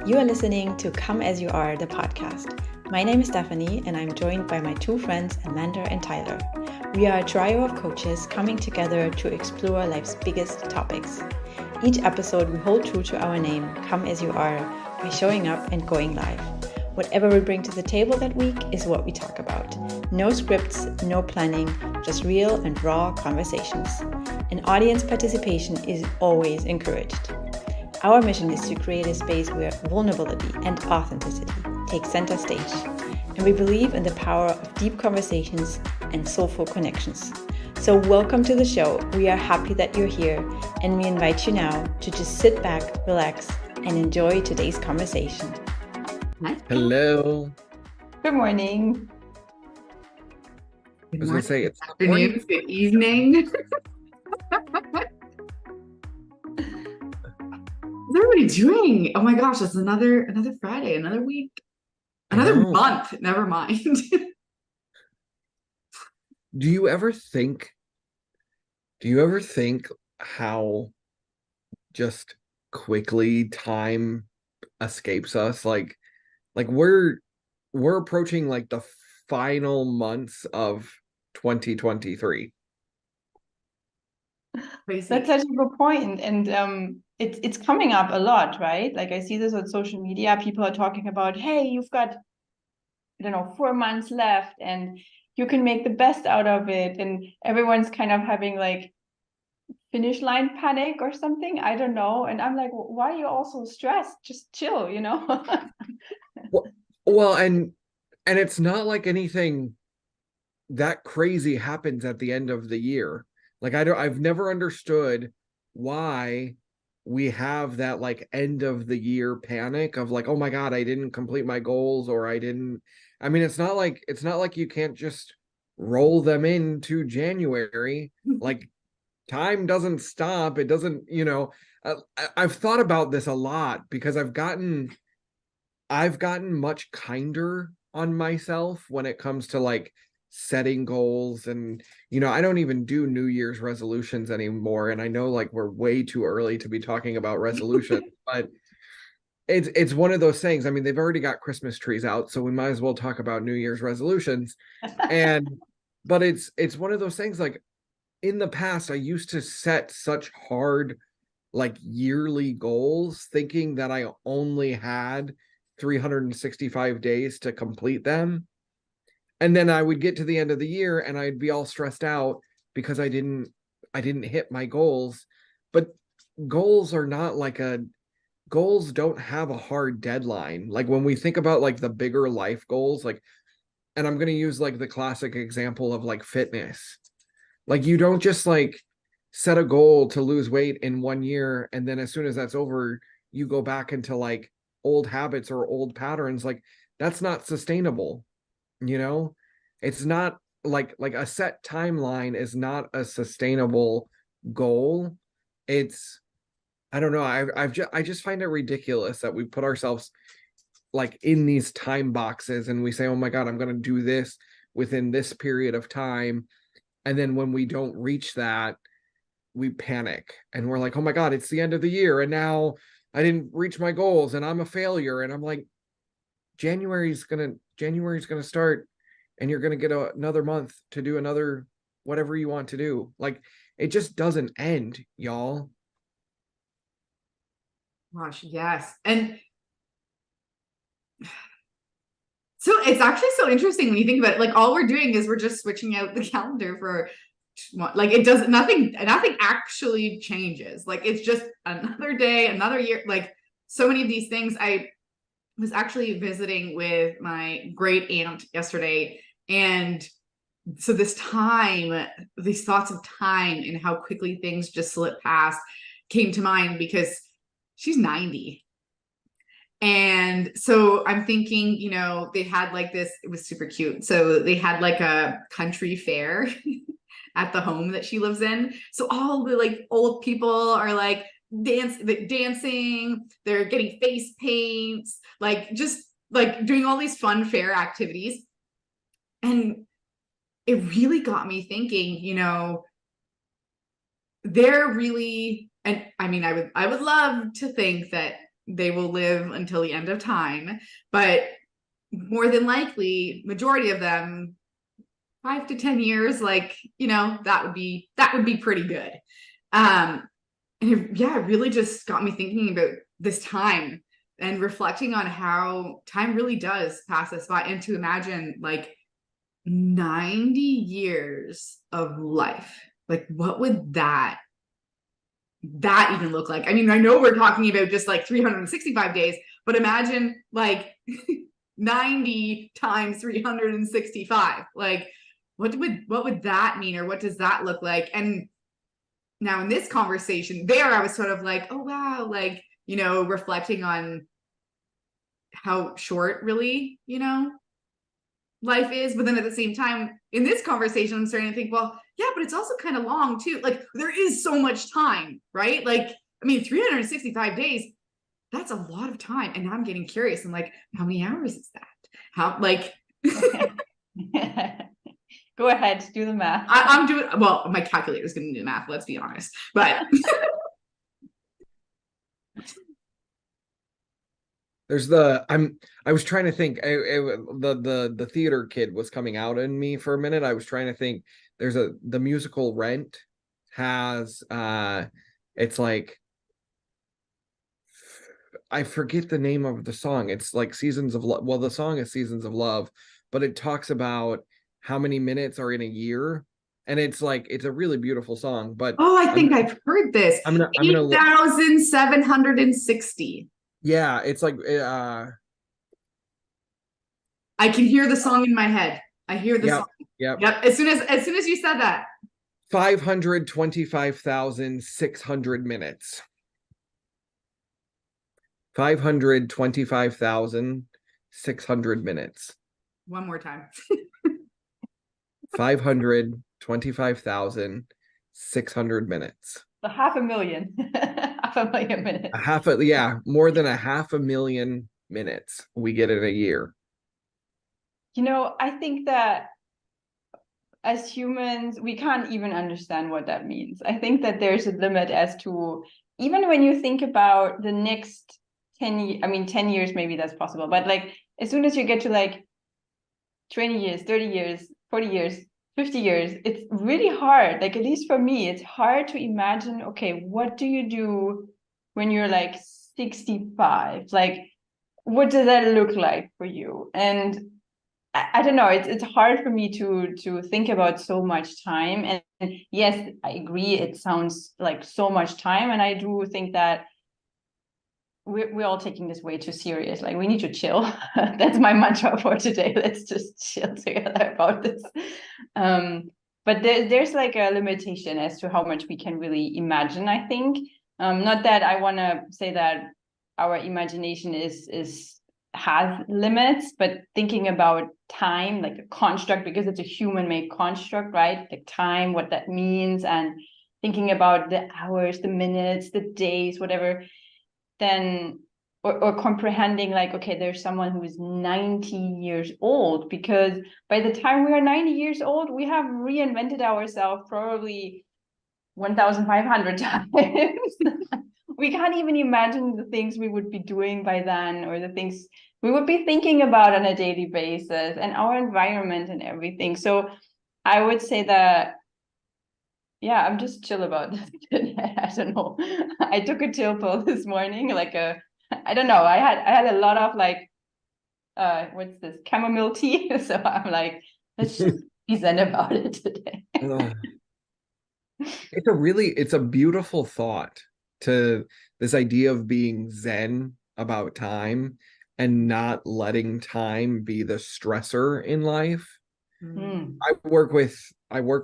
You are listening to Come As You Are, the podcast. My name is Stephanie, and I'm joined by my two friends, Amanda and Tyler. We are a trio of coaches coming together to explore life's biggest topics. Each episode, we hold true to our name, Come As You Are, by showing up and going live. Whatever we bring to the table that week is what we talk about. No scripts, no planning, just real and raw conversations. And audience participation is always encouraged. Our mission is to create a space where vulnerability and authenticity take center stage. And we believe in the power of deep conversations and soulful connections. So welcome to the show. We are happy that you're here, and we invite you now to just sit back, relax, and enjoy today's conversation. Hello. Good morning. I was going to say it's afternoon, good evening. What's everybody doing? Oh my gosh, it's another Friday, another week, another month. Never mind. Do you ever think how just quickly time escapes us? Like we're approaching like the final months of 2023. That's such a good point. And it's coming up a lot, right? Like I see this on social media. People are talking about, hey, you've got, 4 months left and you can make the best out of it. And everyone's kind of having like finish line panic or something. I don't know. And I'm like, why are you all so stressed? Just chill, Well, and it's not like anything that crazy happens at the end of the year. Like I've never understood why we have that like end of the year panic of like, oh my God, I didn't complete my goals, or I mean, it's not like you can't just roll them into January. Like time doesn't stop. It doesn't, I've thought about this a lot because I've gotten much kinder on myself when it comes to like setting goals. And I don't even do New Year's resolutions anymore, and I know like we're way too early to be talking about resolutions but it's one of those things. I mean, they've already got Christmas trees out, so we might as well talk about New Year's resolutions. But it's one of those things. Like in the past, I used to set such hard like yearly goals thinking that I only had 365 days to complete them. And then I would get to the end of the year and I'd be all stressed out because I didn't hit my goals. But goals don't have a hard deadline. Like when we think about like the bigger life goals, like, and I'm going to use like the classic example of like fitness. Like you don't just like set a goal to lose weight in 1 year, and then as soon as that's over, you go back into like old habits or old patterns. Like that's not sustainable. It's not like a set timeline is not a sustainable goal. I don't know. I just find it ridiculous that we put ourselves like in these time boxes and we say, oh my God, I'm going to do this within this period of time. And then when we don't reach that, we panic and we're like, oh my God, it's the end of the year and now I didn't reach my goals and I'm a failure. And I'm like, January's gonna start and you're gonna get another month to do another whatever you want to do. Like it just doesn't end, y'all. Gosh, yes. And so it's actually so interesting when you think about it. Like all we're doing is we're just switching out the calendar for like it doesn't nothing actually changes. Like it's just another day, another year. Like so many of these things. I was actually visiting with my great aunt yesterday, and so these thoughts of time and how quickly things just slip past came to mind because she's 90. And so I'm thinking, they had like this, it was super cute. So they had like a country fair at the home that she lives in. So all the like old people are like dancing, they're getting face paints, like just like doing all these fun fair activities. And it really got me thinking, they're really, and I mean, I would love to think that they will live until the end of time, but more than likely, majority of them, 5 to 10 years, like, that would be pretty good. And it really just got me thinking about this time and reflecting on how time really does pass us by, and to imagine like 90 years of life. Like, what would that even look like? I mean, I know we're talking about just like 365 days, but imagine like 90 times 365. Like, what would that mean, or what does that look like? And now in this conversation there, I was sort of like, oh wow, like, reflecting on how short really, life is. But then at the same time, in this conversation, I'm starting to think, well, yeah, but it's also kind of long too. Like, there is so much time, right? Like, I mean, 365 days, that's a lot of time. And now I'm getting curious. I'm like, how many hours is that? How, like, go ahead, do the math. I'm doing, well, my calculator's going to do the math, let's be honest. But there's I was trying to think, the theater kid was coming out in me for a minute. I was trying to think, there's the musical Rent has, it's like, I forget the name of the song. It's like Seasons of Love. Well, the song is Seasons of Love, but it talks about how many minutes are in a year. And it's like, it's a really beautiful song, but I think I've heard this. I'm gonna 8,760. Yeah, it's like I can hear the song in my head. I hear the song. Yep. As soon as you said that. 525,600 minutes. 525,600 minutes. One more time. 525,600 minutes. Half a million. Half a million minutes. More than a 500,000 minutes we get in a year. I think that as humans, we can't even understand what that means. I think that there's a limit as to, even when you think about the next 10 years, maybe that's possible. But like, as soon as you get to like 20 years, 30 years, 40 years, 50 years, it's really hard. Like, at least for me, it's hard to imagine, okay, what do you do when you're like 65? Like, what does that look like for you? And I don't know, it's hard for me to think about so much time. And yes, I agree, it sounds like so much time. And I do think that we're all taking this way too serious. Like, we need to chill. That's my mantra for today. Let's just chill together about this. But there's like a limitation as to how much we can really imagine, I think. Not that I want to say that our imagination has limits, but thinking about time, like a construct, because it's a human-made construct, right? Like time, what that means, and thinking about the hours, the minutes, the days, whatever, then or comprehending like, okay, there's someone who is 90 years old, because by the time we are 90 years old, we have reinvented ourselves probably 1,500 times. We can't even imagine the things we would be doing by then, or the things we would be thinking about on a daily basis, and our environment and everything. So I would say that, yeah, I'm just chill about this today. I don't know. I took a chill pill this morning, I don't know. I had a lot of like, what's this, chamomile tea. So I'm like, let's just be zen about it today. It's a beautiful thought, to this idea of being zen about time and not letting time be the stressor in life. Mm. I work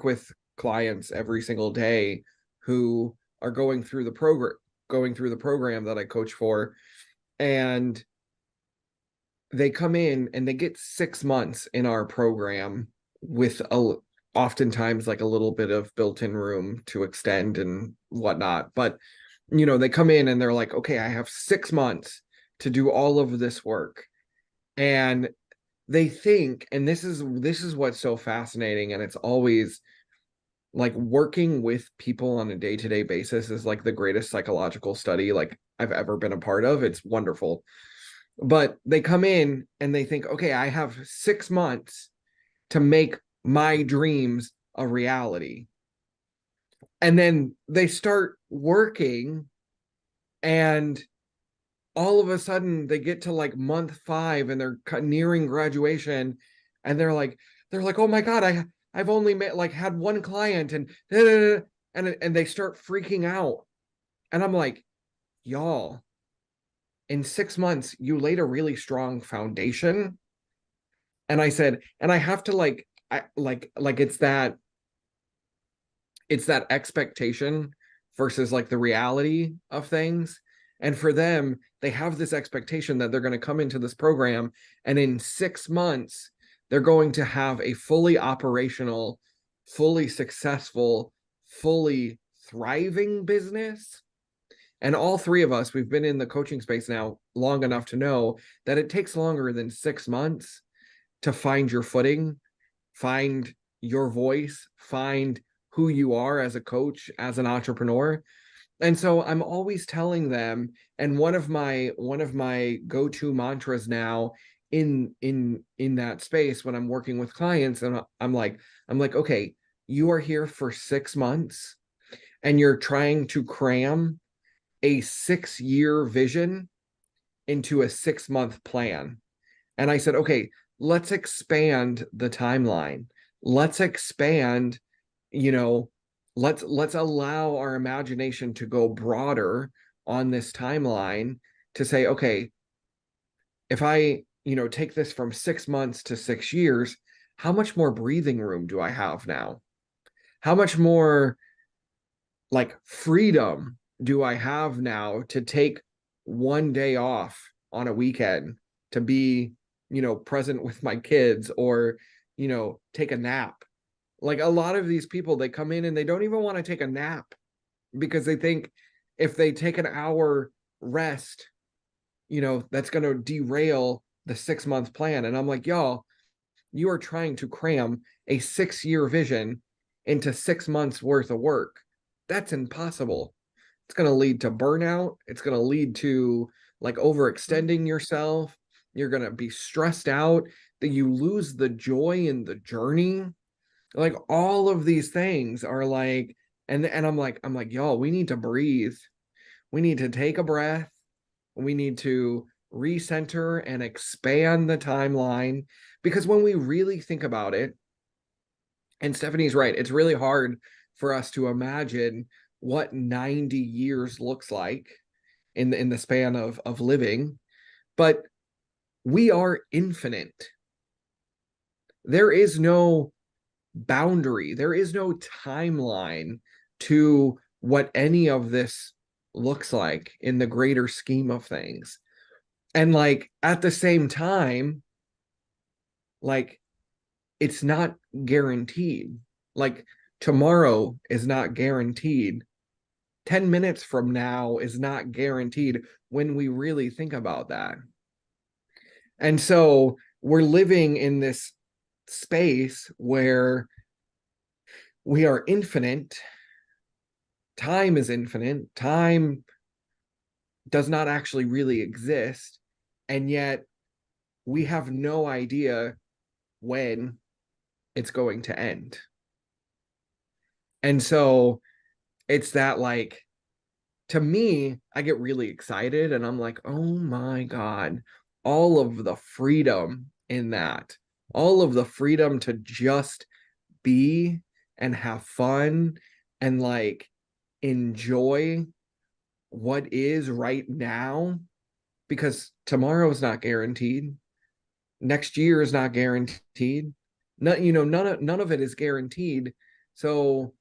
with clients every single day who are going through the program that I coach for, and they come in and they get 6 months in our program with oftentimes like a little bit of built-in room to extend and whatnot. But they come in and they're like, okay, I have 6 months to do all of this work. And they think, and this is what's so fascinating, and it's always like, working with people on a day-to-day basis is like the greatest psychological study like I've ever been a part of. It's wonderful. But they come in and they think, okay, I have 6 months to make my dreams a reality. And then they start working, and all of a sudden they get to like month 5 and they're nearing graduation, and they're like, oh my God, I've only had one client, and they start freaking out. And I'm like, y'all, in 6 months, you laid a really strong foundation. And I said, and I have to it's that expectation versus like the reality of things. And for them, they have this expectation that they're going to come into this program, and in 6 months, they're going to have a fully operational, fully successful, fully thriving business. And all 3 of us, we've been in the coaching space now long enough to know that it takes longer than 6 months to find your footing, find your voice, find who you are as a coach, as an entrepreneur. And so I'm always telling them, and one of my go-to mantras now in that space when I'm working with clients, and I'm like, okay, you are here for 6 months and you're trying to cram a 6-year vision into a 6-month plan. And I said, okay, let's expand the timeline. Let's expand, let's allow our imagination to go broader on this timeline to say, okay, if I, take this from 6 months to 6 years, how much more breathing room do I have now? How much more like freedom do I have now to take one day off on a weekend to be, present with my kids, or, take a nap? Like a lot of these people, they come in and they don't even want to take a nap because they think if they take an hour rest, that's going to derail the 6-month plan. And I'm like, y'all, you are trying to cram a 6-year vision into 6 months worth of work. That's impossible. It's going to lead to burnout. It's going to lead to like overextending yourself. You're going to be stressed out, that you lose the joy in the journey. Like all of these things are like, and I'm like, y'all, we need to breathe. We need to take a breath. We need to recenter and expand the timeline, because when we really think about it, and Stephanie's right, it's really hard for us to imagine what 90 years looks like in the span of living, but we are infinite. There is no boundary, there is no timeline to what any of this looks like in the greater scheme of things. And like at the same time, like it's not guaranteed. Like tomorrow is not guaranteed. 10 minutes from now is not guaranteed when we really think about that. And so we're living in this space where we are infinite. Time is infinite. Time does not actually really exist. And yet we have no idea when it's going to end. And so it's that, like, to me, I get really excited and I'm like, oh my God, all of the freedom in that, all of the freedom to just be and have fun and like enjoy what is right now, because tomorrow is not guaranteed. Next year is not guaranteed. None of it is guaranteed. So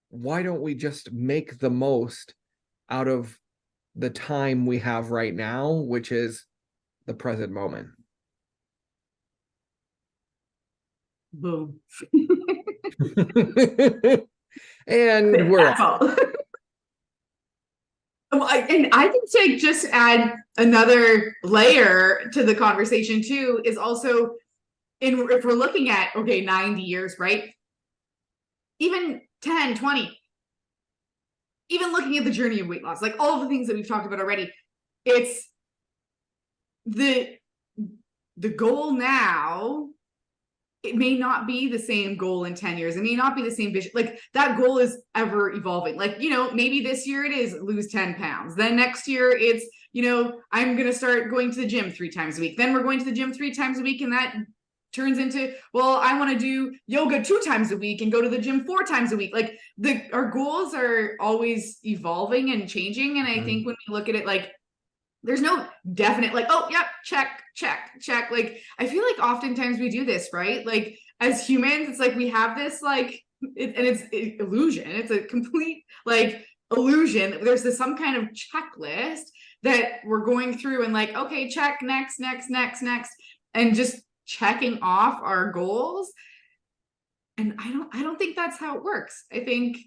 why don't we just make the most out of the time we have right now, which is the present moment? Boom. And we're That's all. And I think to just add another layer to the conversation too is also, if we're looking at, okay, 90 years, right? Even 10, 20, even looking at the journey of weight loss, like all of the things that we've talked about already, it's the goal now, it may not be the same goal in 10 years. It may not be the same vision. Like that goal is ever evolving. Like, you know, maybe this year it is lose 10 pounds. Then next year it's, you know, I'm going to start going to the gym 3 times a week. Then we're going to the gym 3 times a week. And that turns into, well, I want to do yoga 2 times a week and go to the gym 4 times a week. Like our goals are always evolving and changing. And I think when we look at it, like, there's no definite like, oh, yep, check. Like, I feel like oftentimes we do this, right? Like as humans, it's like we have this like, it's illusion. It's a complete like illusion. There's some kind of checklist that we're going through and like, okay, check, next, and just checking off our goals. And I don't think that's how it works. I think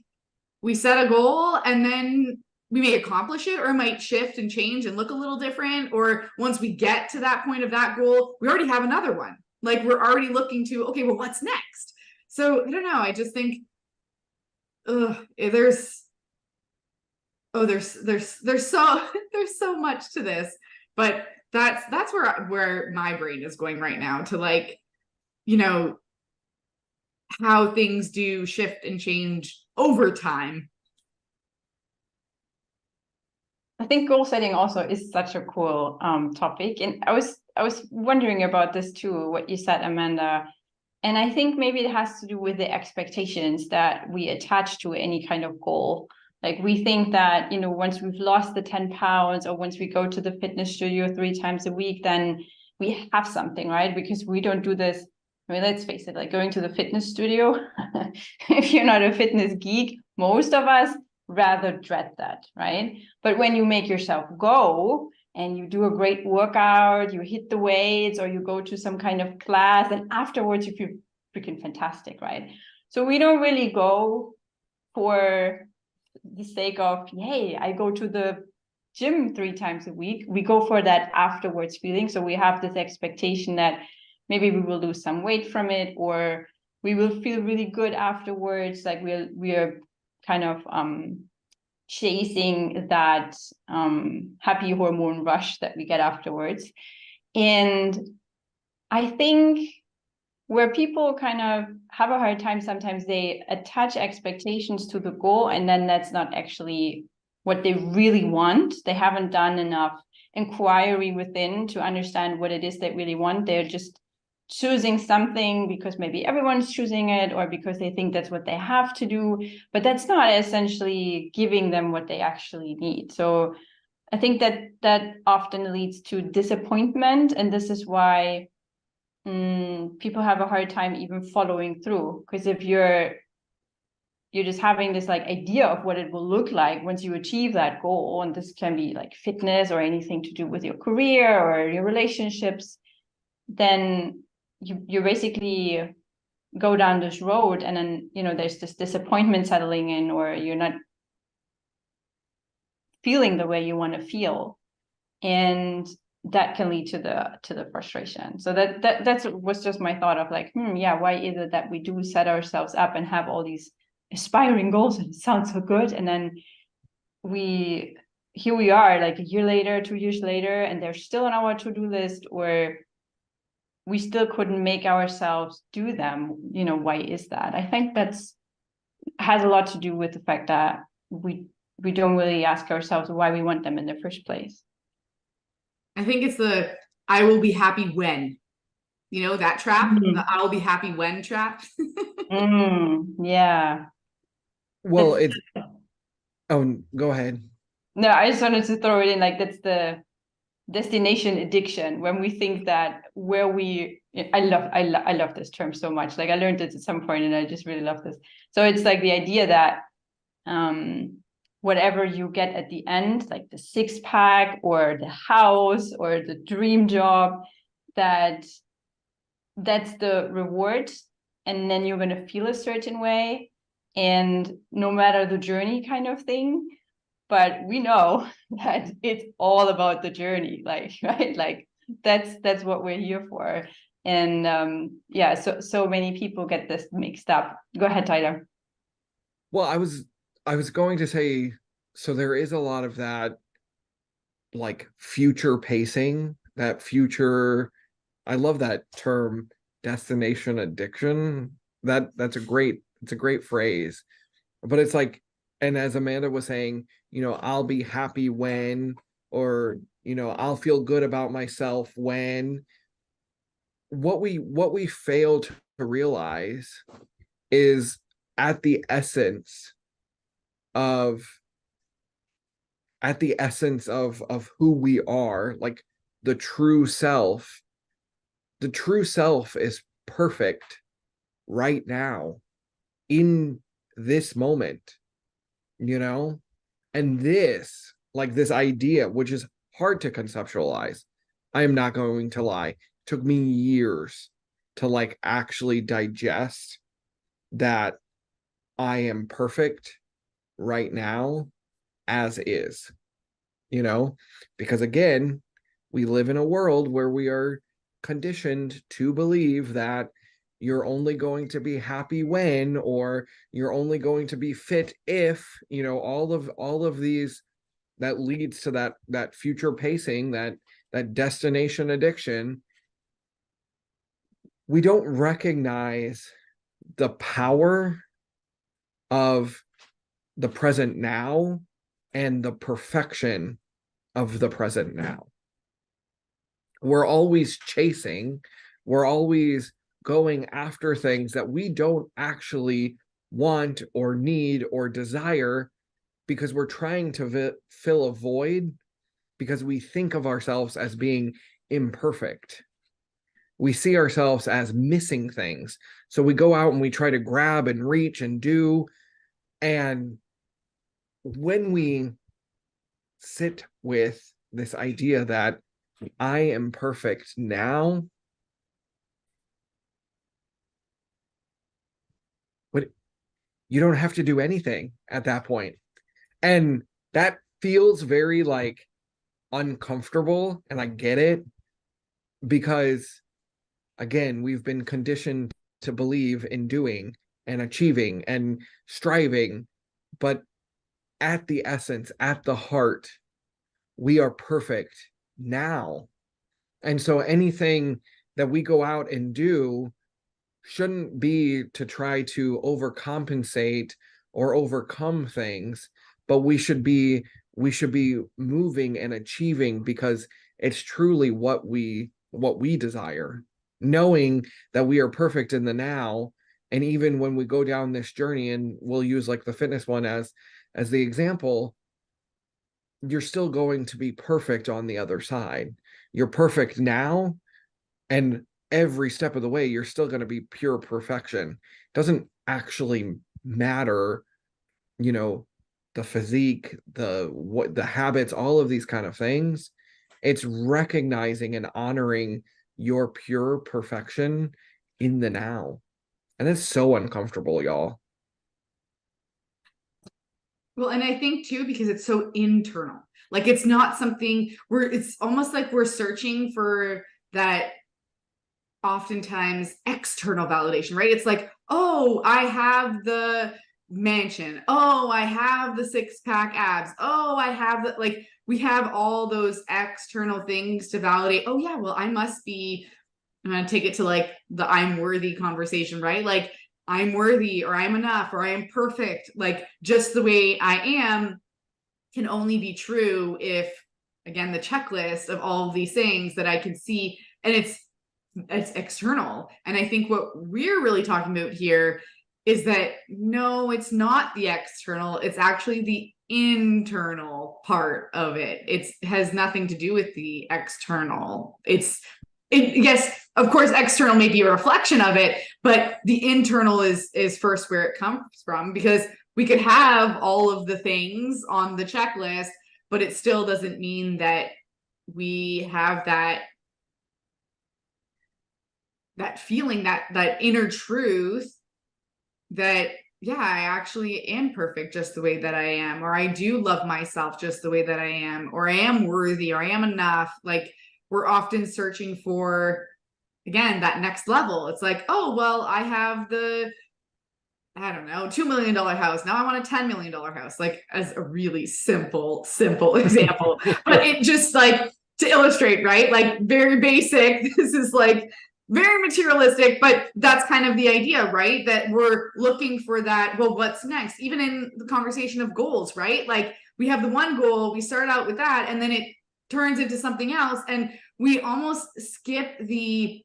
we set a goal and then we may accomplish it, or it might shift and change and look a little different. Or once we get to that point of that goal, we already have another one. Like we're already looking to, okay, well, what's next? So I don't know. I just think, there's so much to this, but that's where my brain is going right now, to like, you know, how things do shift and change over time. I think goal setting also is such a cool topic. And I was wondering about this too, what you said, Amanda. And I think maybe it has to do with the expectations that we attach to any kind of goal. Like we think that, you know, once we've lost the 10 pounds or once we go to the fitness studio 3 times a week, then we have something, right? Because we don't do this. I mean, let's face it, like going to the fitness studio, if you're not a fitness geek, most of us rather dread that, right? But when you make yourself go and you do a great workout, you hit the weights or you go to some kind of class, and afterwards you feel freaking fantastic, right? So we don't really go for the sake of, hey, I go to the gym 3 times a week. We go for that afterwards feeling. So we have this expectation that maybe we will lose some weight from it, or we will feel really good afterwards. Like we're kind of chasing that happy hormone rush that we get afterwards. And I think where people kind of have a hard time, sometimes they attach expectations to the goal, and then that's not actually what they really want. They haven't done enough inquiry within to understand what it is they really want. They're just choosing something because maybe everyone's choosing it, or because they think that's what they have to do, but that's not essentially giving them what they actually need. So I think that often leads to disappointment, and this is why people have a hard time even following through, because if you're just having this like idea of what it will look like once you achieve that goal, and this can be like fitness or anything to do with your career or your relationships, then you basically go down this road, and then, you know, there's this disappointment settling in, or you're not feeling the way you want to feel, and that can lead to the frustration. So that was just my thought of like, yeah, why is it that we do set ourselves up and have all these aspiring goals, and it sounds so good, and then here we are like a year later, 2 years later, and they're still on our to-do list, or we still couldn't make ourselves do them. You know, why is that? I think that's has a lot to do with the fact that we don't really ask ourselves why we want them in the first place. I think it's the I will be happy when, you know, that trap, the I will be happy when trap. Yeah. Well, go ahead. No, I just wanted to throw it in, like that's the destination addiction, when we think that I love this term so much. Like I learned it at some point and I just really love this. So it's like the idea that whatever you get at the end, like the 6-pack or the house or the dream job, that's the reward, and then you're going to feel a certain way, and no matter the journey kind of thing. But we know that it's all about the journey, like, right? Like that's what we're here for. And yeah, so many people get this mixed up. Go ahead, Tyler. Well, I was going to say, so there is a lot of that, like future pacing, that future, I love that term, destination addiction. That's it's a great phrase. But it's like, and as Amanda was saying, I'll be happy when, or I'll feel good about myself when. What we fail to realize is at the essence of who we are, like the true self. The true self is perfect right now in this moment, and this idea, which is hard to conceptualize. I am not going to lie, took me years to like actually digest that I am perfect right now as is, because again, we live in a world where we are conditioned to believe that you're only going to be happy when, or you're only going to be fit if, all of these, that leads to that future pacing, that destination addiction. We don't recognize the power of the present now and the perfection of the present now. We're always chasing, we're always going after things that we don't actually want or need or desire, because we're trying to fill a void, because we think of ourselves as being imperfect. We see ourselves as missing things. So we go out and we try to grab and reach and do. And when we sit with this idea that I am perfect now, but you don't have to do anything at that point. And that feels very like uncomfortable, and I get it, because again, we've been conditioned to believe in doing and achieving and striving, but at the essence, at the heart, we are perfect now. And so anything that we go out and do shouldn't be to try to overcompensate or overcome things, but we should be moving and achieving because it's truly what we desire, knowing that we are perfect in the now. And even when we go down this journey, and we'll use like the fitness one as the example, you're still going to be perfect on the other side. You're perfect now, and every step of the way you're still going to be pure perfection. It doesn't actually matter, the physique, the habits, all of these kind of things. It's recognizing and honoring your pure perfection in the now. And it's so uncomfortable, y'all. Well, and I think too, because it's so internal, like it's not something it's almost like we're searching for that oftentimes external validation, right? It's like, oh, I have the mansion. Oh, I have the 6-pack abs. Oh, I have the, like, we have all those external things to validate. Oh yeah, well, I'm going to take it to like the I'm worthy conversation, right? Like I'm worthy, or I'm enough, or I am perfect. Like just the way I am can only be true if, again, the checklist of all of these things that I can see, and it's external. And I think what we're really talking about here is that no, it's not the external, it's actually the internal part of it. It has nothing to do with the external. Yes, of course, external may be a reflection of it, but the internal is first where it comes from, because we could have all of the things on the checklist, but it still doesn't mean that we have that feeling, that inner truth that, yeah, I actually am perfect just the way that I am, or I do love myself just the way that I am, or I am worthy, or I am enough. Like we're often searching for, again, that next level. It's like, oh, well, I have the I don't know, $2 million house. Now I want a $10 million house, like as a really simple example. But it just like to illustrate, right? Like very basic. This is like very materialistic, but that's kind of the idea, right? That we're looking for that. Well, what's next? Even in the conversation of goals, right? Like we have the one goal, we start out with that, and then it turns into something else. And we almost skip the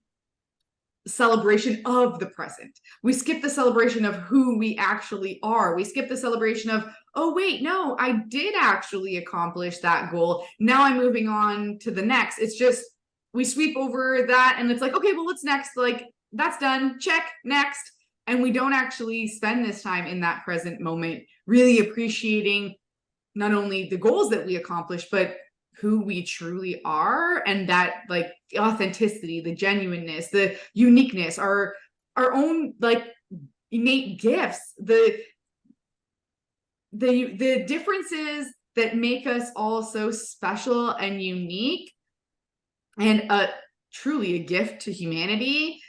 celebration of the present. We skip the celebration of who we actually are. We skip the celebration of, oh, wait, no, I did actually accomplish that goal. Now I'm moving on to the next. It's just, we sweep over that and it's like, okay, well, what's next? Like, that's done. Check, next. And we don't actually spend this time in that present moment, really appreciating not only the goals that we accomplish, but who we truly are, and that like authenticity, the genuineness, the uniqueness, our own like innate gifts, the differences that make us all so special and unique, and truly a gift to humanity.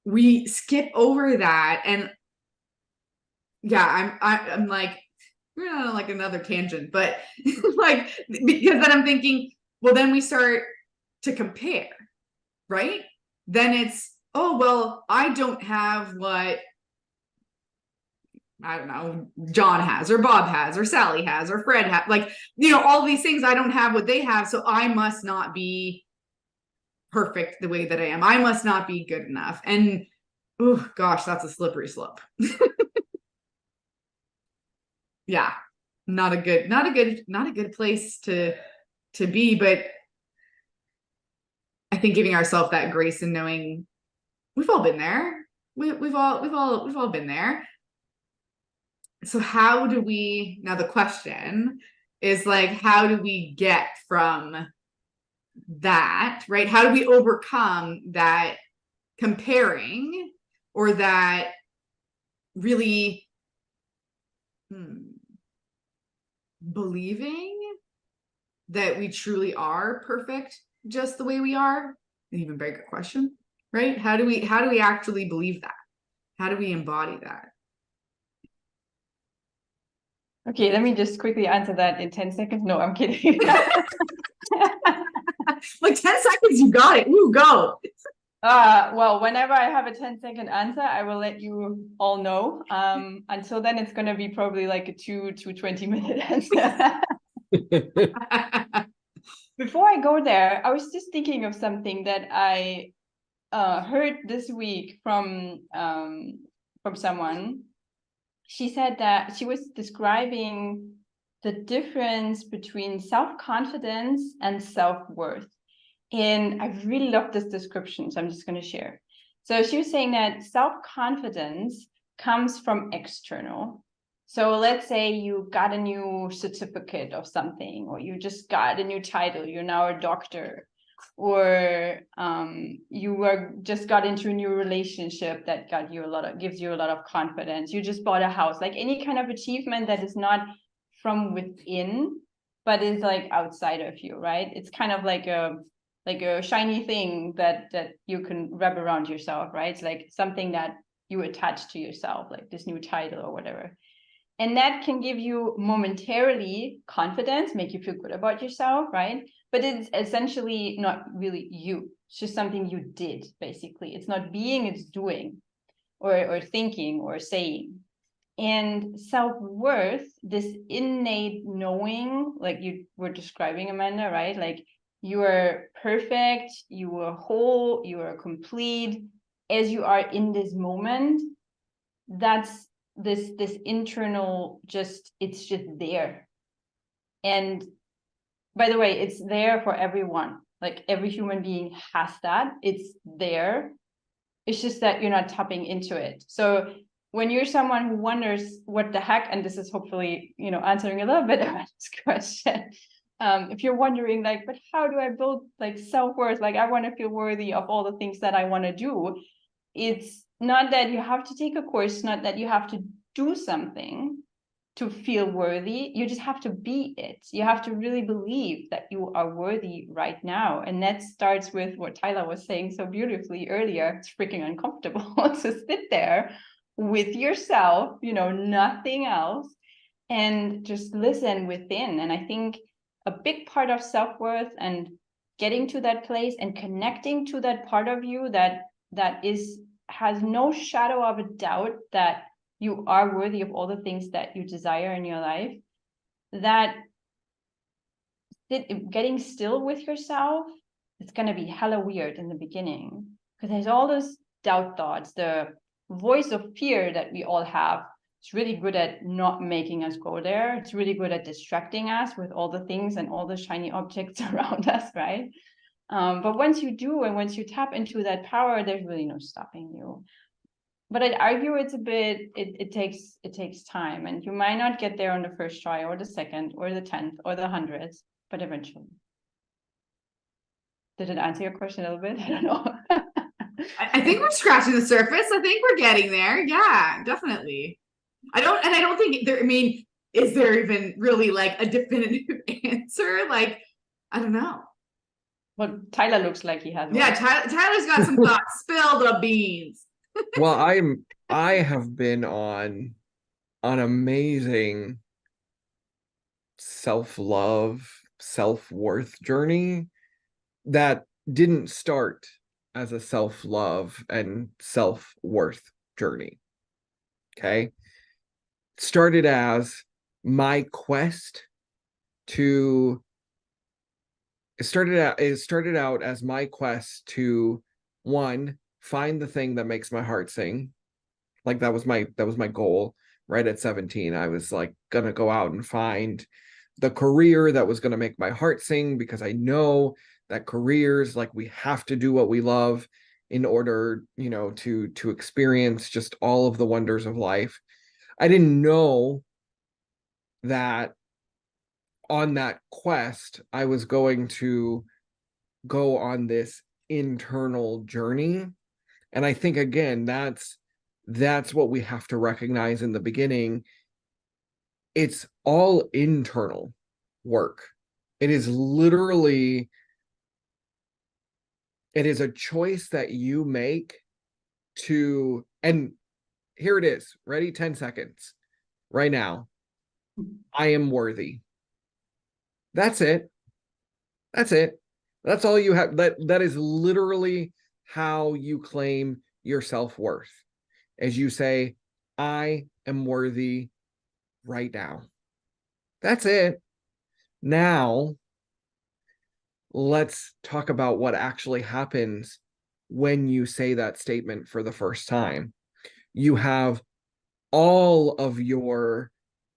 We skip over that, and yeah, I'm like, we're not on like another tangent, but like, because then I'm thinking, well, then we start to compare, right? Then it's, oh, well, I don't have what, I don't know, John has, or Bob has, or Sally has, or Fred has, like, you know, all these things, I don't have what they have, so I must not be perfect the way that I am. I must not be good enough. And oh gosh, that's a slippery slope. Yeah, not a good place to be. But I think giving ourselves that grace and knowing we've all been there. We've all been there. So how do we, now the question is like, how do we get from that, right? How do we overcome that comparing, or that really believing that we truly are perfect just the way we are? An even bigger question, right? How do we actually believe that? How do we embody that? Okay, let me just quickly answer that in 10 seconds. No, I'm kidding. Like 10 seconds, you got it. Ooh, go. Well, whenever I have a 10-second answer, I will let you all know. Until then, it's going to be probably like a 20-minute answer. Before I go there, I was just thinking of something that I heard this week from someone. She said that she was describing the difference between self-confidence and self-worth. And I really love this description, so I'm just going to share. So she was saying that self-confidence comes from external. So let's say you got a new certificate of something, or you just got a new title, you're now a doctor, or you just got into a new relationship that gives you a lot of confidence. You just bought a house, like any kind of achievement that is not from within, but is like outside of you, right? It's kind of like a shiny thing that you can wrap around yourself, right? It's like something that you attach to yourself, like this new title or whatever. And that can give you momentarily confidence, make you feel good about yourself, right? But it's essentially not really you. It's just something you did, basically. It's not being, it's doing, or thinking or saying. And self-worth, this innate knowing, like you were describing, Amanda, right? Like you are perfect, you are whole, you are complete as you are in this moment. That's this internal, it's just there. And by the way, it's there for everyone. Like every human being has that. It's there. It's just that you're not tapping into it. So when you're someone who wonders what the heck, and this is hopefully, answering a little bit of this question. If you're wondering like, but how do I build like self-worth? Like I want to feel worthy of all the things that I want to do. It's not that you have to take a course, not that you have to do something to feel worthy. You just have to be it. You have to really believe that you are worthy right now. And that starts with what Tyler was saying so beautifully earlier. It's freaking uncomfortable to sit there with yourself, nothing else, and just listen within. And I think a big part of self-worth and getting to that place and connecting to that part of you that has no shadow of a doubt that you are worthy of all the things that you desire in your life, that getting still with yourself, it's going to be hella weird in the beginning, because there's all those doubt thoughts, the voice of fear that we all have. It's really good at not making us go there. It's really good at distracting us with all the things and all the shiny objects around us, right? But once you do, and once you tap into that power, there's really no stopping you. But I'd argue it takes time, and you might not get there on the first try or the second or the 10th or the 100th, but eventually. Did it answer your question a little bit? I don't know. I think we're scratching the surface. I think we're getting there. Yeah, definitely. I don't think there, I mean, is there even really like a definitive answer? Like, I don't know. Well, Tyler looks like he has one. Yeah, Tyler's got some thoughts. Spill the beans. Well, I have been on an amazing self-love, self-worth journey that didn't start as a self-love and self-worth journey. Okay. Started as my quest to it started out as my quest to, one, find the thing that makes my heart sing. Like that was my goal. Right at 17, I was like gonna go out and find the career that was gonna make my heart sing, because I know that careers, like, we have to do what we love in order, to experience just all of the wonders of life. I didn't know that on that quest, I was going to go on this internal journey. And I think, again, that's what we have to recognize in the beginning. It's all internal work. It is literally, it is a choice that you make to, and here it is, ready? 10 seconds right now. I am worthy. That's it. That's it. That's all you have. That is literally how you claim your self-worth. As you say, I am worthy right now. That's it. Now, let's talk about what actually happens when you say that statement for the first time. You have all of your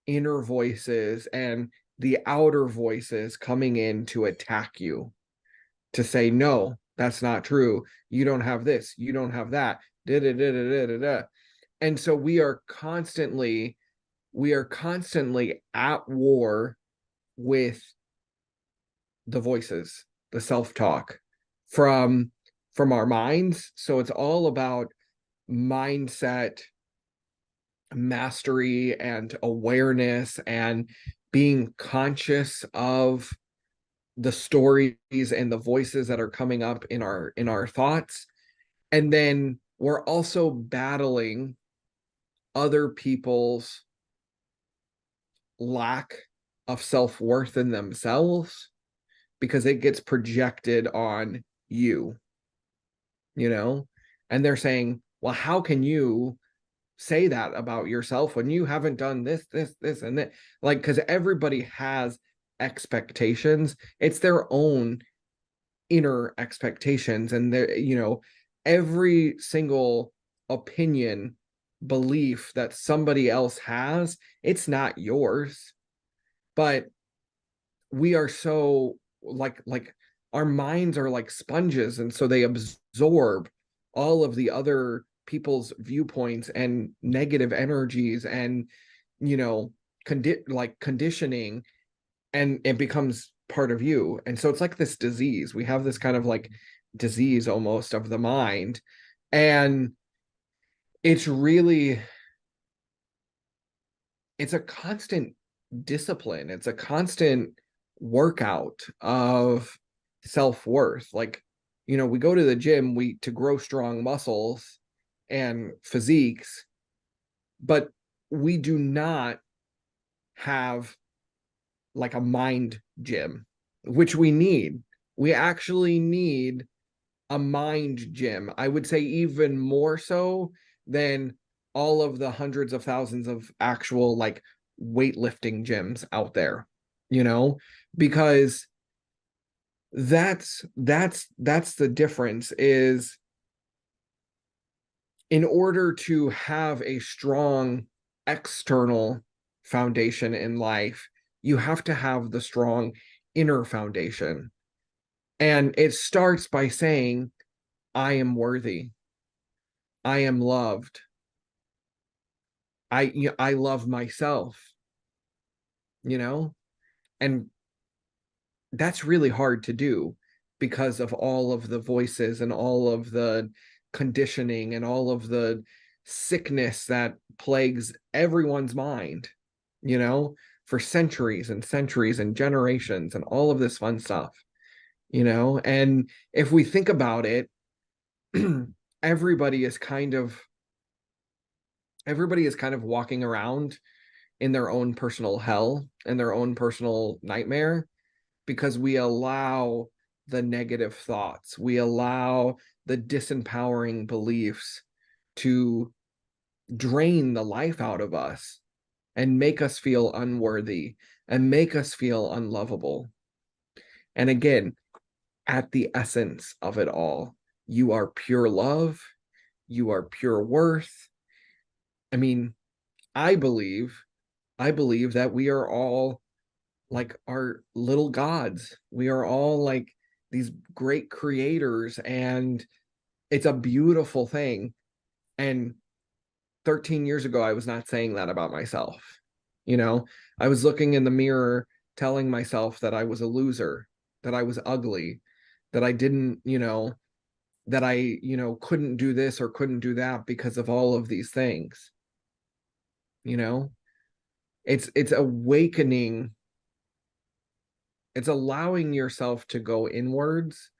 inner voices and the outer voices coming in to attack you, to say, no, that's not true. You don't have this. You don't have that. Da, da, da, da, da, da. And so we are constantly at war with the voices, the self-talk from our minds. So it's all about mindset mastery and awareness and being conscious of the stories and the voices that are coming up in our thoughts. And then we're also battling other people's lack of self-worth in themselves, because it gets projected on you, and they're saying, well, how can you say that about yourself when you haven't done this, and that? Like, because everybody has expectations. It's their own inner expectations, and every single opinion, belief that somebody else has, it's not yours. But we are so like our minds are like sponges, and so they absorb all of the other people's viewpoints and negative energies and conditioning, and it becomes part of you. And so it's like this disease. We have this kind of like disease almost of the mind, and it's a constant discipline. It's a constant workout of self-worth. Like, we go to the gym to grow strong muscles and physiques, but we do not have like a mind gym, which we need. We actually need a mind gym. I would say even more so than all of the hundreds of thousands of actual like weightlifting gyms out there, because that's the difference. Is in order to have a strong external foundation in life, you have to have the strong inner foundation. And it starts by saying, I am worthy. I am loved. I love myself, and that's really hard to do because of all of the voices and all of the conditioning and all of the sickness that plagues everyone's mind, for centuries and centuries and generations and all of this fun stuff, and if we think about it, everybody is kind of walking around in their own personal hell and their own personal nightmare, because we allow the negative thoughts, we allow the disempowering beliefs to drain the life out of us and make us feel unworthy and make us feel unlovable. And again, at the essence of it all, you are pure love, you are pure worth. I mean, I believe that we are all like our little gods. We are all like these great creators, and it's a beautiful thing. And 13 years ago, I was not saying that about myself. I was looking in the mirror, telling myself that I was a loser, that I was ugly, that I didn't, that I, couldn't do this or couldn't do that because of all of these things. It's awakening. It's allowing yourself to go inwards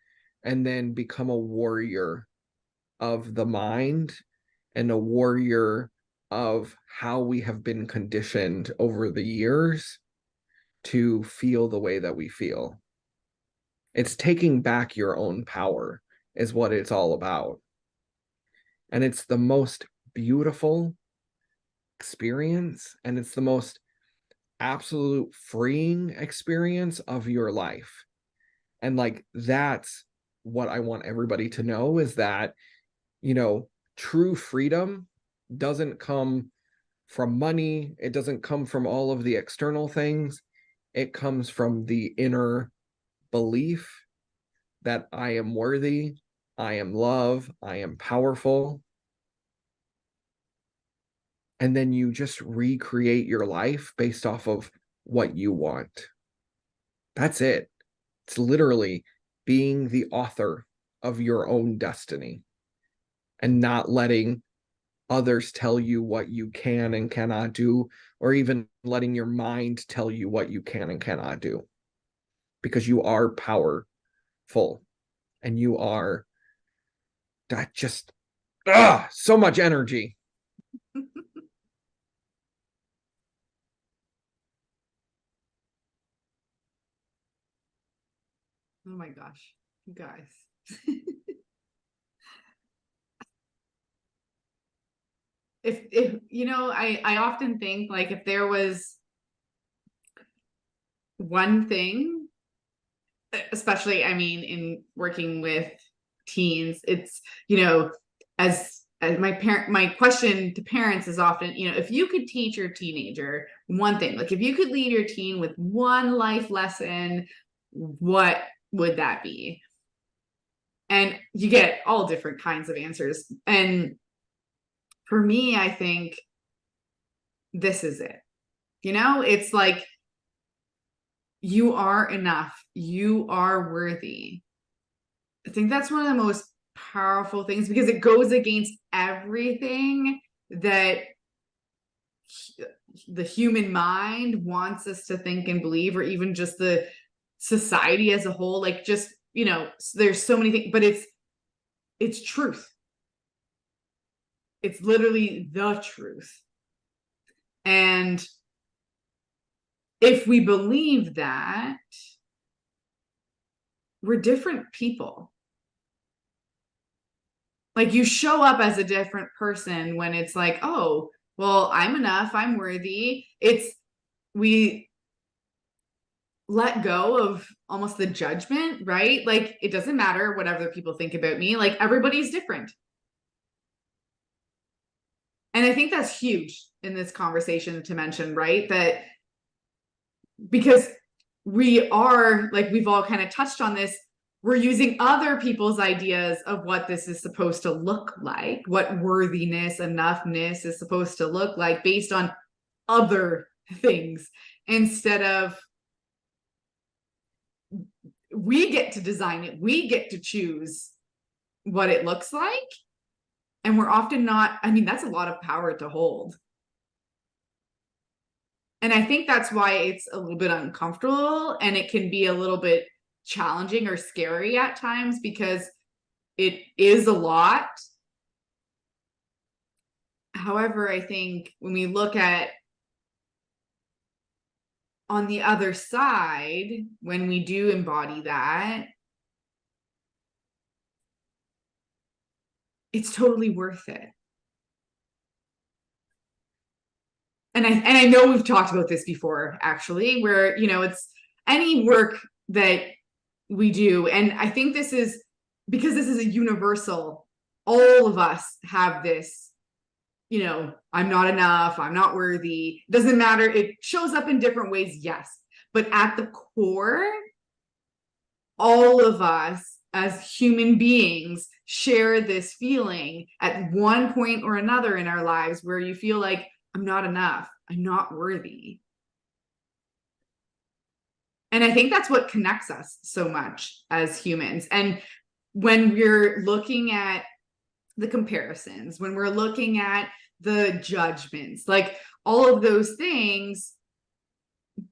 and then become a warrior of the mind and a warrior of how we have been conditioned over the years to feel the way that we feel. It's taking back your own power is what it's all about. And it's the most beautiful experience, and it's the most absolute freeing experience of your life. And like, that's what I want everybody to know, is that, true freedom doesn't come from money. It doesn't come from all of the external things. It comes from the inner belief that I am worthy, I am love, I am powerful. And then you just recreate your life based off of what you want. That's it. It's literally being the author of your own destiny and not letting others tell you what you can and cannot do, or even letting your mind tell you what you can and cannot do, because you are powerful and you are that just so much energy. Oh my gosh, you guys. if I often think, like, if there was one thing, especially, I mean, in working with teens, it's, as my question to parents is often, if you could teach your teenager one thing, like if you could lead your teen with one life lesson, what would that be? And you get all different kinds of answers. And for me, I think this is it. It's like, you are enough. You are worthy. I think that's one of the most powerful things, because it goes against everything that the human mind wants us to think and believe, or even just the society as a whole. Like, just, there's so many things, but it's truth. It's literally the truth. And if we believe that, we're different people. Like, you show up as a different person when it's like, oh, well, I'm enough, I'm worthy. We let go of almost the judgment, right? Like, it doesn't matter what other people think about me. Like, everybody's different. And I think that's huge in this conversation to mention, right? That because we are, like, we've all kind of touched on this, we're using other people's ideas of what this is supposed to look like, what worthiness, enoughness is supposed to look like based on other things, instead of we get to design it, we get to choose what it looks like. And we're often not, I mean, that's a lot of power to hold. And I think that's why it's a little bit uncomfortable, and it can be a little bit challenging or scary at times, because it is a lot. However, I think when we look at on the other side, when we do embody that, it's totally worth it. And I know we've talked about this before, actually, where, you know, it's any work that we do. And I think this is because this is a universal, all of us have this, you know, I'm not enough, I'm not worthy. Doesn't matter. It shows up in different ways, yes. But at the core, all of us as human beings share this feeling at one point or another in our lives where you feel like, I'm not enough, I'm not worthy. And I think that's what connects us so much as humans. And when we're looking at the comparisons, when we're looking at the judgments, like all of those things,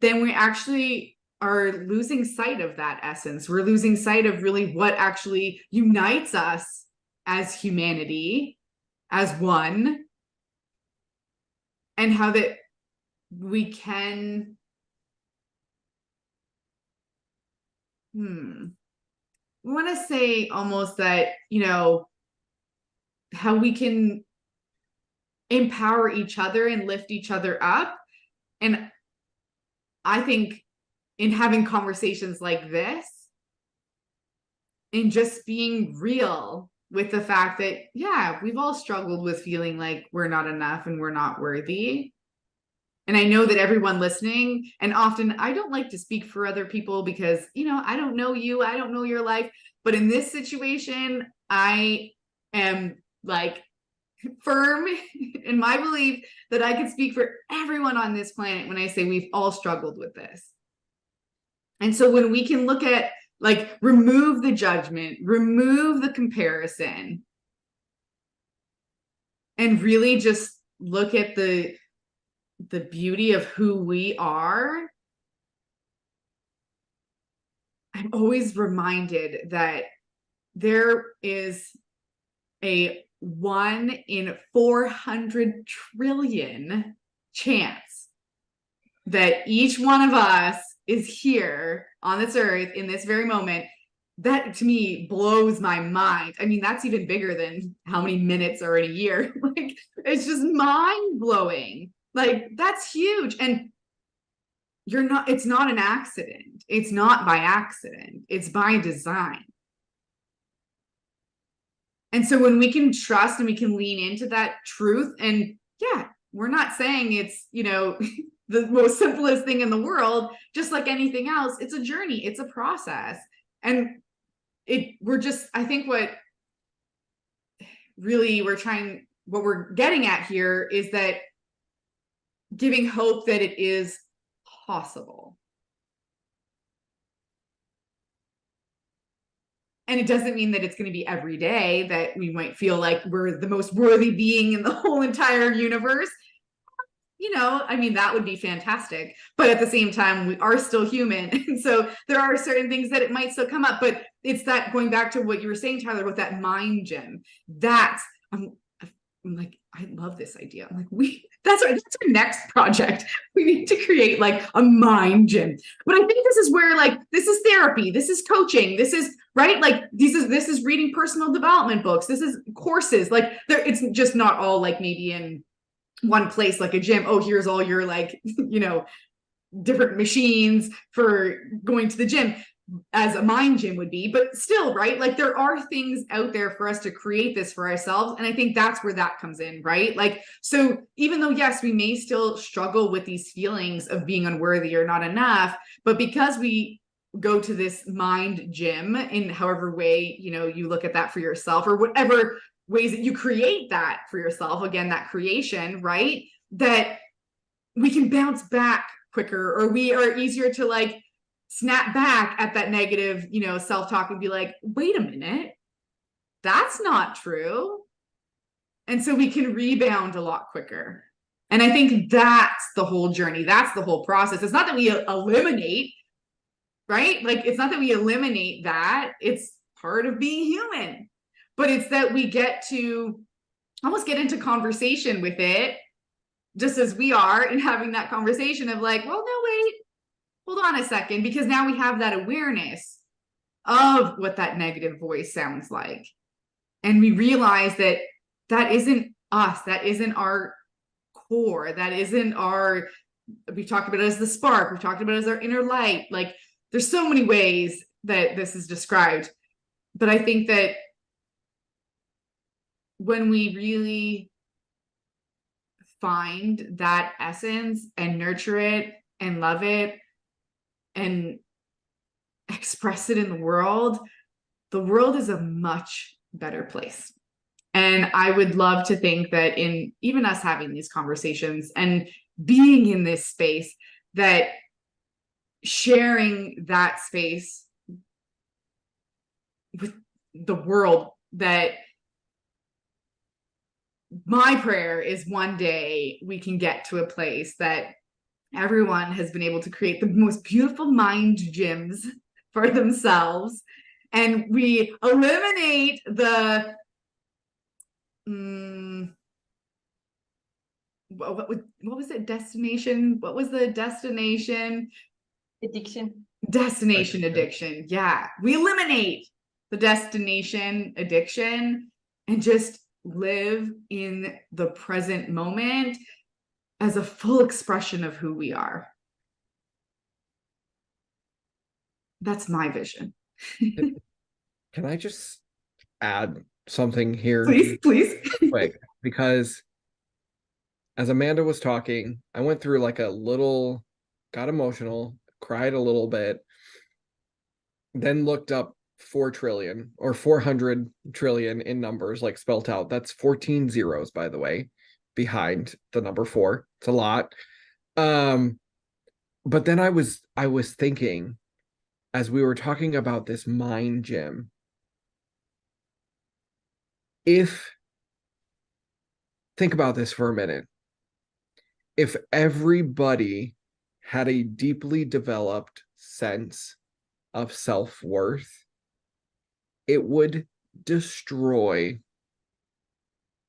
then we actually are losing sight of that essence. We're losing sight of really what actually unites us as humanity, as one, and how that we can we want to say almost that, you know, how we can empower each other and lift each other up. And I think in having conversations like this, in just being real with the fact that, yeah, we've all struggled with feeling like we're not enough and we're not worthy. And I know that everyone listening, and often I don't like to speak for other people because, you know, I don't know you, I don't know your life. But in this situation, I am like firm in my belief that I can speak for everyone on this planet when I say we've all struggled with this. And so when we can look at, like, remove the judgment, remove the comparison, and really just look at the beauty of who we are, I'm always reminded that there is a 1 in 400 trillion chance that each one of us is here on this earth in this very moment. That to me blows my mind. I mean, that's even bigger than how many minutes are in a year. Like, it's just mind blowing. Like, that's huge. And it's not an accident. It's not by accident. It's by design. And so when we can trust and we can lean into that truth, and yeah, we're not saying it's, you know, the most simplest thing in the world, just like anything else, it's a journey, it's a process. And I think what we're getting at here is that giving hope that it is possible. And it doesn't mean that it's going to be every day that we might feel like we're the most worthy being in the whole entire universe. You know, I mean, that would be fantastic. But at the same time, we are still human. And so there are certain things that it might still come up. But it's that, going back to what you were saying, Tyler, with that mind gym, I'm like, I love this idea. I'm like, that's our next project. We need to create like a mind gym. But I think this is where like, this is therapy. This is coaching. This is right. Like this is reading personal development books. This is courses. Like it's just not all like maybe in one place, like a gym. Oh, here's all your like, different machines for going to the gym, as a mind gym would be. But still, right, like there are things out there for us to create this for ourselves, and I think that's where that comes in, right? Like, so even though yes, we may still struggle with these feelings of being unworthy or not enough, but because we go to this mind gym in however way you look at that for yourself, or whatever ways that you create that for yourself, again, that creation, right, that we can bounce back quicker, or we are easier to like snap back at that negative, self-talk and be like, wait a minute, that's not true. And so we can rebound a lot quicker. And I think that's the whole journey. That's the whole process. It's not that we eliminate, right? Like, it's not that we eliminate that. It's part of being human. But it's that we get to almost get into conversation with it, just as we are, and having that conversation of like, well, no, wait, hold on a second, because now we have that awareness of what that negative voice sounds like. And we realize that that isn't us. That isn't our core. That isn't our, we talked about it as the spark. We talked about it as our inner light. Like, there's so many ways that this is described. But I think that when we really find that essence and nurture it and love it and express it in the world is a much better place. And I would love to think that in even us having these conversations and being in this space, that sharing that space with the world, that my prayer is one day we can get to a place that everyone has been able to create the most beautiful mind gyms for themselves, and we eliminate the what was it, destination, what was the destination addiction. Yeah, we eliminate the destination addiction and just live in the present moment as a full expression of who we are. That's my vision. Can I just add something here? Please. Quick, because as Amanda was talking, I went through like got emotional, cried a little bit, then looked up 4 trillion or 400 trillion in numbers, like spelt out. That's 14 zeros, by the way, behind the number 4. It's a lot. But then I was thinking, as we were talking about this mind gym, think about this for a minute. If everybody had a deeply developed sense of self-worth, it would destroy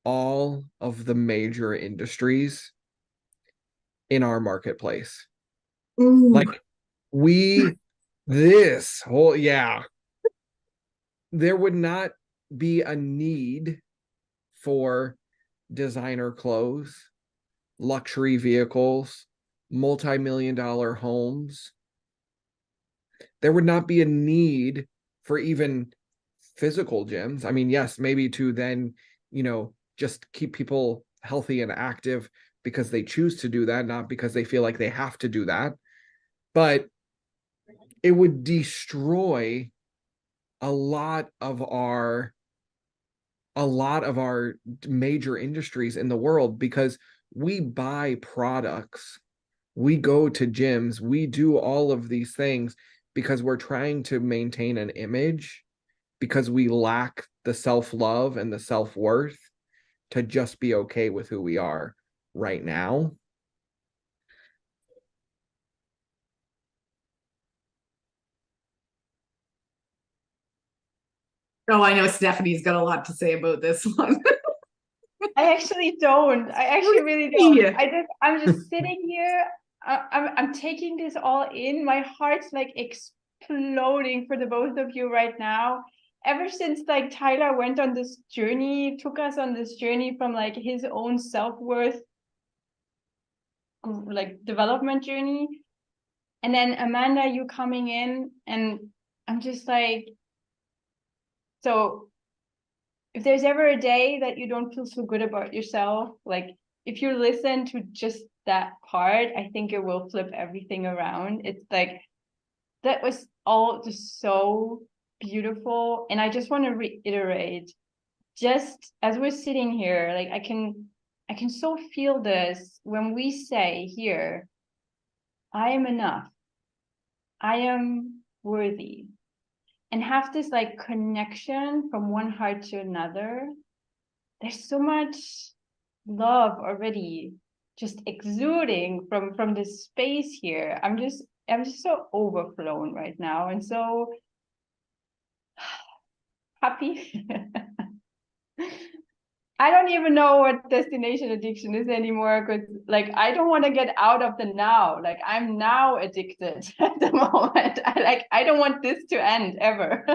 all of the major industries in our marketplace. Ooh. Like, there would not be a need for designer clothes, luxury vehicles, multi-million-dollar homes. There would not be a need for even physical gyms. I mean, yes, maybe to then, just keep people healthy and active because they choose to do that, not because they feel like they have to do that. But it would destroy a lot of our major industries in the world, because we buy products, we go to gyms, we do all of these things because we're trying to maintain an image, because we lack the self-love and the self-worth to just be okay with who we are right now. Oh, I know Stephanie's got a lot to say about this one. I actually don't. I actually really don't. I'm just sitting here. I'm taking this all in. My heart's like exploding for the both of you right now. Ever since like Tyler went on this journey, took us on this journey from like his own self-worth like development journey. And then Amanda, you coming in, and I'm just like, so if there's ever a day that you don't feel so good about yourself, like if you listen to just that part, I think it will flip everything around. It's like, that was all just so beautiful. And I just want to reiterate, just as we're sitting here, like I can so feel this when we say here, I am enough, I am worthy, and have this like connection from one heart to another. There's so much love already just exuding from this space here. I'm just so overflown right now and so happy. I don't even know what destination addiction is anymore, because like I don't want to get out of the now. Like I'm now addicted at the moment. I don't want this to end ever.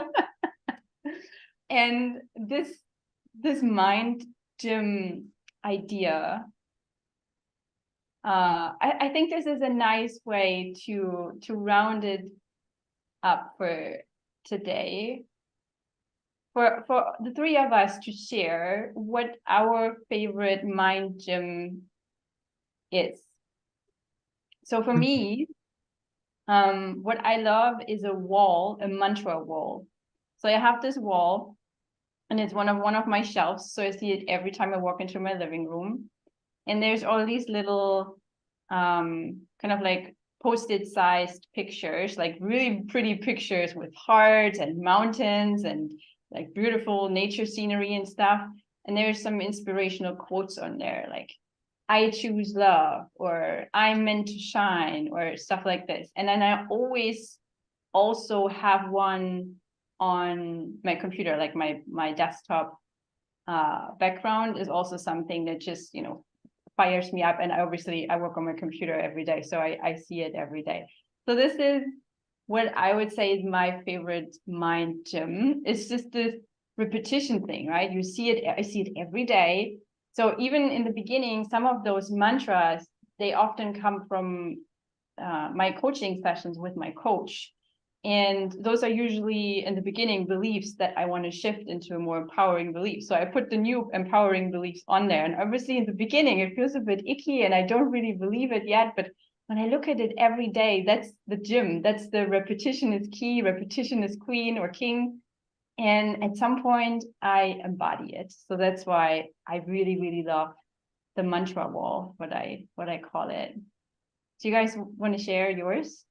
And this mind gym idea, I think this is a nice way to round it up for today, for the three of us to share what our favorite mind gym is. So for me, what I love is a mantra wall. So I have this wall, and it's one of my shelves. So I see it every time I walk into my living room. And there's all these little kind of like post-it sized pictures, like really pretty pictures with hearts and mountains and like beautiful nature scenery and stuff. And there's some inspirational quotes on there, like I choose love, or I'm meant to shine, or stuff like this. And then I always also have one on my computer, like my desktop background is also something that just, fires me up. And I work on my computer every day, so I see it every day. So this is what I would say is my favorite mind gym. It's just this repetition thing, right? I see it every day. So even in the beginning, some of those mantras, they often come from my coaching sessions with my coach. And those are usually in the beginning beliefs that I want to shift into a more empowering belief. So I put the new empowering beliefs on there. And obviously in the beginning, it feels a bit icky and I don't really believe it yet. But when I look at it every day, that's the gym. That's the repetition is key, repetition is queen or king. And at some point I embody it. So that's why I really, really love the mantra wall, what I call it. Do you guys want to share yours?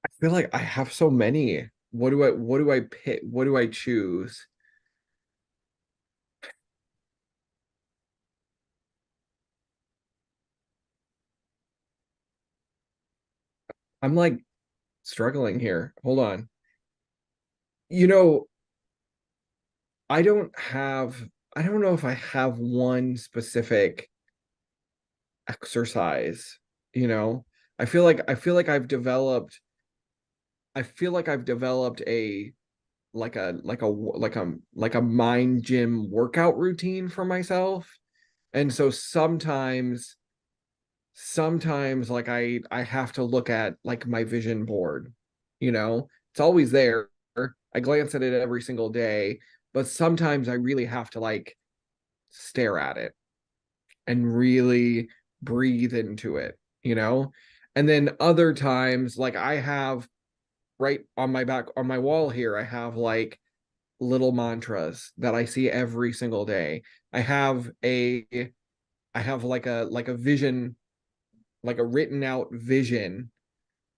I feel like I have so many. What do I pick? What do I choose? I'm like struggling here. Hold on. You know, I don't know if I have one specific exercise, you know. I feel like I've developed a like a mind gym workout routine for myself. And so sometimes like I have to look at like my vision board, you know. It's always there. I glance at it every single day, but sometimes I really have to like stare at it and really breathe into it, you know? And then other times, like I have right on my back, on my wall here, I have like little mantras that I see every single day. I have a, I have like a vision, like a written out vision,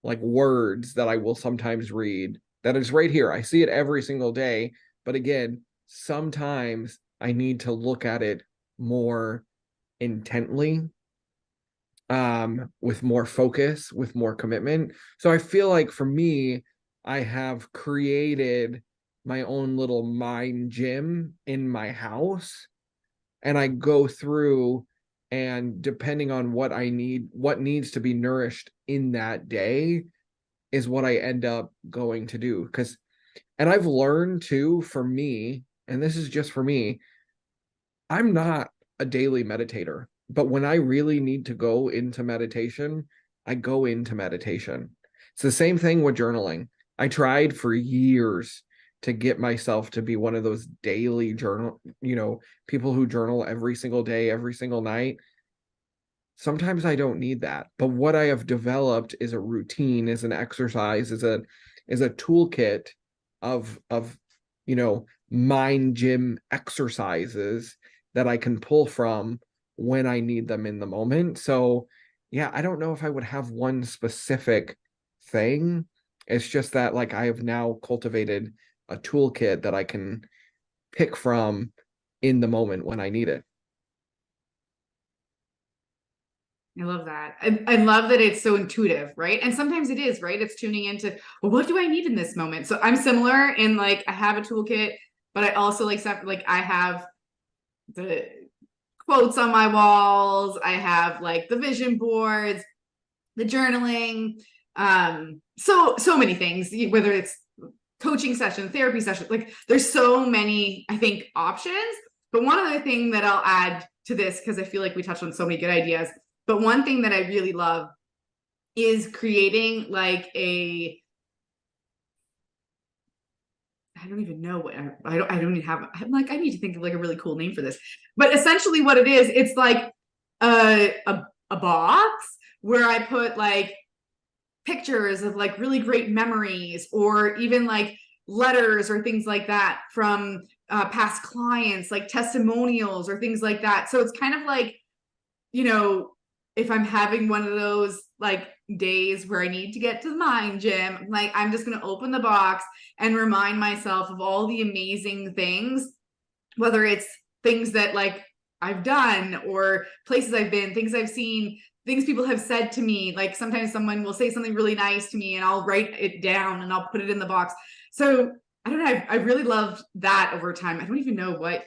like words that I will sometimes read. That is right here. I see it every single day. But again, sometimes I need to look at it more intently, with more focus, with more commitment. So I feel like for me, I have created my own little mind gym in my house, and I go through, and depending on what I need, what needs to be nourished in that day is what I end up going to do. And I've learned too, for me, and this is just for me, I'm not a daily meditator, but when I really need to go into meditation, I go into meditation. It's the same thing with journaling. I tried for years to get myself to be one of those daily journal, people who journal every single day, every single night. Sometimes I don't need that. But what I have developed is a routine, is an exercise, is a toolkit of mind gym exercises that I can pull from when I need them in the moment. So yeah, I don't know if I would have one specific thing. It's just that like I have now cultivated a toolkit that I can pick from in the moment when I need it. I love that. I love that it's so intuitive, right? And sometimes it is, right? It's tuning into, well, what do I need in this moment? So I'm similar in like, I have a toolkit, but I also like stuff like I have the quotes on my walls. I have like the vision boards, the journaling, so many things, whether it's coaching session, therapy session, like there's so many, I think, options. But one other thing that I'll add to this, because I feel like we touched on so many good ideas, but one thing that I really love is creating like I don't even know what I don't even have. I'm like, I need to think of like a really cool name for this. But essentially what it is, it's like a box where I put like pictures of like really great memories, or even like letters or things like that from past clients, like testimonials or things like that. So it's kind of like, if I'm having one of those like days where I need to get to the mind gym, like I'm just going to open the box and remind myself of all the amazing things, whether it's things that like I've done or places I've been, things I've seen, things people have said to me. Like sometimes someone will say something really nice to me and I'll write it down and I'll put it in the box. So I don't know. I really loved that over time. I don't even know what.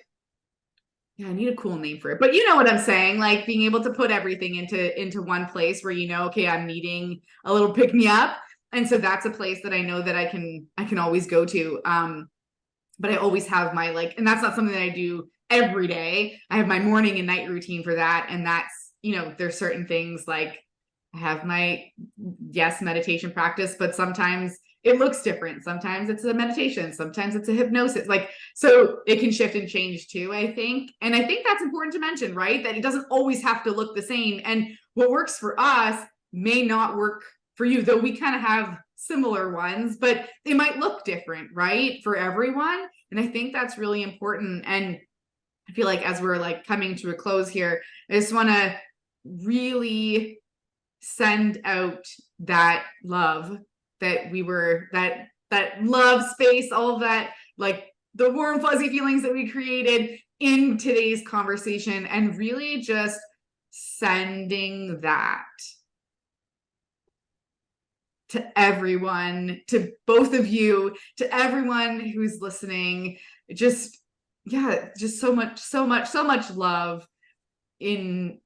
Yeah, I need a cool name for it, but you know what I'm saying? Like being able to put everything into one place where okay, I'm needing a little pick me up, and so that's a place that I know that I can always go to. But I always have my and that's not something that I do every day. I have my morning and night routine for that, and that's there's certain things like I have my meditation practice, but sometimes it looks different. Sometimes it's a meditation, sometimes it's a hypnosis. So it can shift and change too, I think. And I think that's important to mention, right? That it doesn't always have to look the same. And what works for us may not work for you, though we kind of have similar ones, but they might look different, right? For everyone. And I think that's really important. And I feel like as we're coming to a close here, I just want to really send out that love that that love space, all of that, the warm, fuzzy feelings that we created in today's conversation, and really just sending that to everyone, to both of you, to everyone who's listening. Just so much love in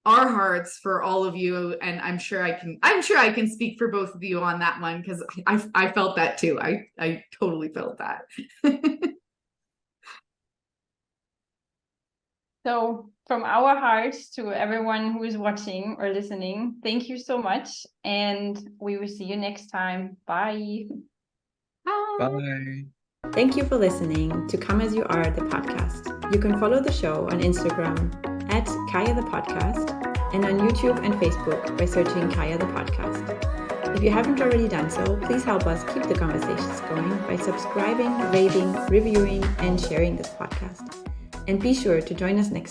our hearts for all of you. And I'm sure I can speak for both of you on that one, because I felt that too. I totally felt that. So from our hearts to everyone who is watching or listening, thank you so much. And we will see you next time. Bye. Bye. Thank you for listening to Come As You Are, the podcast. You can follow the show on Instagram at Kaya the Podcast, and on YouTube and Facebook by searching Kaya the Podcast. If you haven't already done so, please help us keep the conversations going by subscribing, rating, reviewing, and sharing this podcast. And be sure to join us next